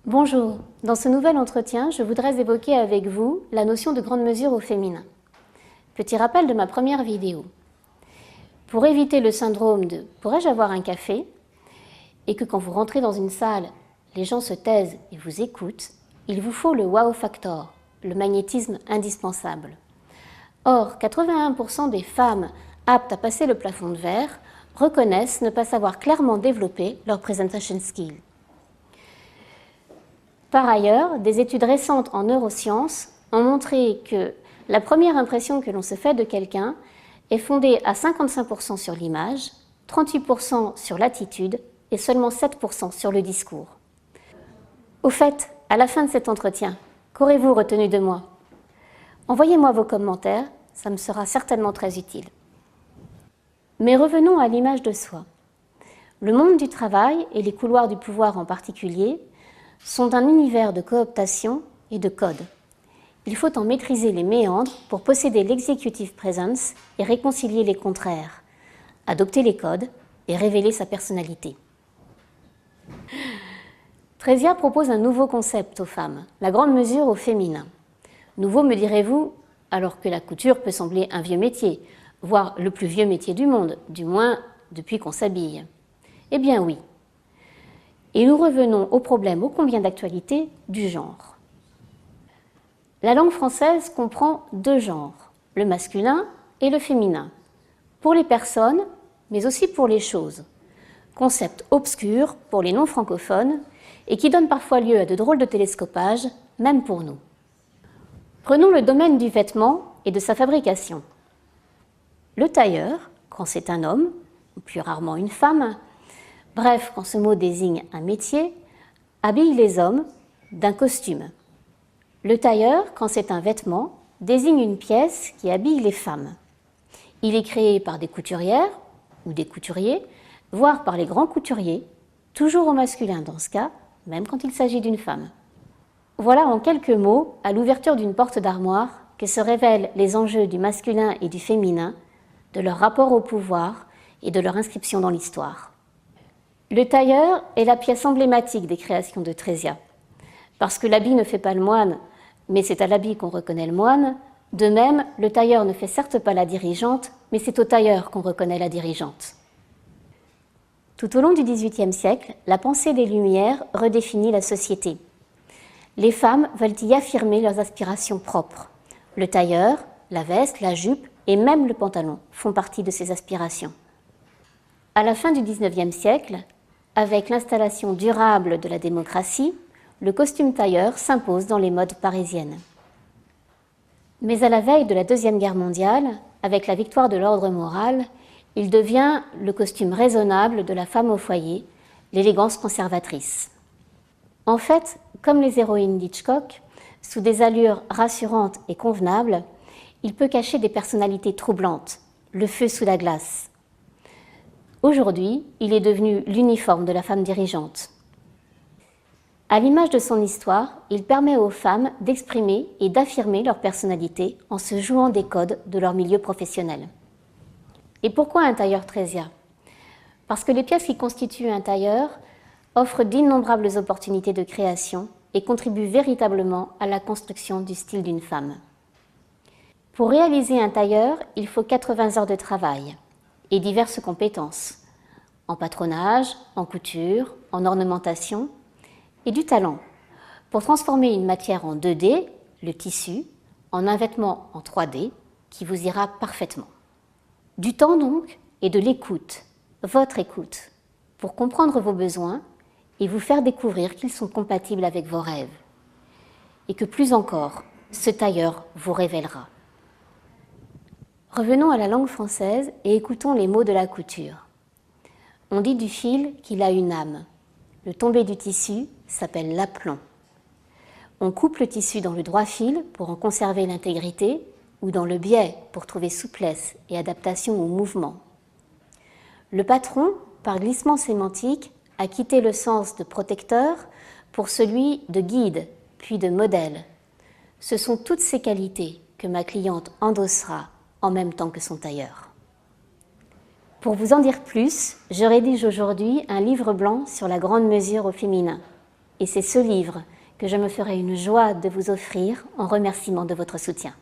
Bonjour, dans ce nouvel entretien, je voudrais évoquer avec vous la notion de grande mesure au féminin. Petit rappel de ma première vidéo. Pour éviter le syndrome de « pourrais-je avoir un café ?» et que quand vous rentrez dans une salle, les gens se taisent et vous écoutent, il vous faut le wow factor, le magnétisme indispensable. Or, 81% des femmes aptes à passer le plafond de verre reconnaissent ne pas savoir clairement développer leur presentation skill. Par ailleurs, des études récentes en neurosciences ont montré que la première impression que l'on se fait de quelqu'un est fondée à 55% sur l'image, 38% sur l'attitude et seulement 7% sur le discours. Au fait, à la fin de cet entretien, qu'aurez-vous retenu de moi? Envoyez-moi vos commentaires, ça me sera certainement très utile. Mais revenons à l'image de soi. Le monde du travail et les couloirs du pouvoir en particulier sont un univers de cooptation et de code. Il faut en maîtriser les méandres pour posséder l'executive presence et réconcilier les contraires, adopter les codes et révéler sa personnalité. Trésia propose un nouveau concept aux femmes, la grande mesure au féminin. Nouveau, me direz-vous, alors que la couture peut sembler un vieux métier, voire le plus vieux métier du monde, du moins depuis qu'on s'habille. Eh bien oui. Et nous revenons au problème ô combien d'actualité du genre. La langue française comprend deux genres, le masculin et le féminin, pour les personnes, mais aussi pour les choses. Concept obscur pour les non-francophones et qui donne parfois lieu à de drôles de télescopages, même pour nous. Prenons le domaine du vêtement et de sa fabrication. Le tailleur, quand c'est un homme, ou plus rarement une femme, bref, quand ce mot désigne un métier, habille les hommes d'un costume. Le tailleur, quand c'est un vêtement, désigne une pièce qui habille les femmes. Il est créé par des couturières ou des couturiers, voire par les grands couturiers, toujours au masculin dans ce cas, même quand il s'agit d'une femme. Voilà en quelques mots, à l'ouverture d'une porte d'armoire, que se révèlent les enjeux du masculin et du féminin, de leur rapport au pouvoir et de leur inscription dans l'histoire. Le tailleur est la pièce emblématique des créations de Trésia. Parce que l'habit ne fait pas le moine, mais c'est à l'habit qu'on reconnaît le moine, de même, le tailleur ne fait certes pas la dirigeante, mais c'est au tailleur qu'on reconnaît la dirigeante. Tout au long du XVIIIe siècle, la pensée des Lumières redéfinit la société. Les femmes veulent y affirmer leurs aspirations propres. Le tailleur, la veste, la jupe et même le pantalon font partie de ces aspirations. À la fin du XIXe siècle, avec l'installation durable de la démocratie, le costume tailleur s'impose dans les modes parisiennes. Mais à la veille de la Deuxième Guerre mondiale, avec la victoire de l'ordre moral, il devient le costume raisonnable de la femme au foyer, l'élégance conservatrice. En fait, comme les héroïnes d'Hitchcock, sous des allures rassurantes et convenables, il peut cacher des personnalités troublantes, le feu sous la glace. Aujourd'hui, il est devenu l'uniforme de la femme dirigeante. À l'image de son histoire, il permet aux femmes d'exprimer et d'affirmer leur personnalité en se jouant des codes de leur milieu professionnel. Et pourquoi un tailleur Trésia? Parce que les pièces qui constituent un tailleur offrent d'innombrables opportunités de création et contribuent véritablement à la construction du style d'une femme. Pour réaliser un tailleur, il faut 80 heures de travail et diverses compétences, en patronage, en couture, en ornementation, et du talent, pour transformer une matière en 2D, le tissu, en un vêtement en 3D, qui vous ira parfaitement. Du temps donc, et de l'écoute, votre écoute, pour comprendre vos besoins et vous faire découvrir qu'ils sont compatibles avec vos rêves. Et que plus encore, ce tailleur vous révélera. Revenons à la langue française et écoutons les mots de la couture. On dit du fil qu'il a une âme. Le tombé du tissu s'appelle l'aplomb. On coupe le tissu dans le droit fil pour en conserver l'intégrité ou dans le biais pour trouver souplesse et adaptation au mouvement. Le patron, par glissement sémantique, a quitté le sens de protecteur pour celui de guide, puis de modèle. Ce sont toutes ces qualités que ma cliente endossera en même temps que son tailleur. Pour vous en dire plus, je rédige aujourd'hui un livre blanc sur la grande mesure au féminin. et c'est ce livre que je me ferai une joie de vous offrir en remerciement de votre soutien.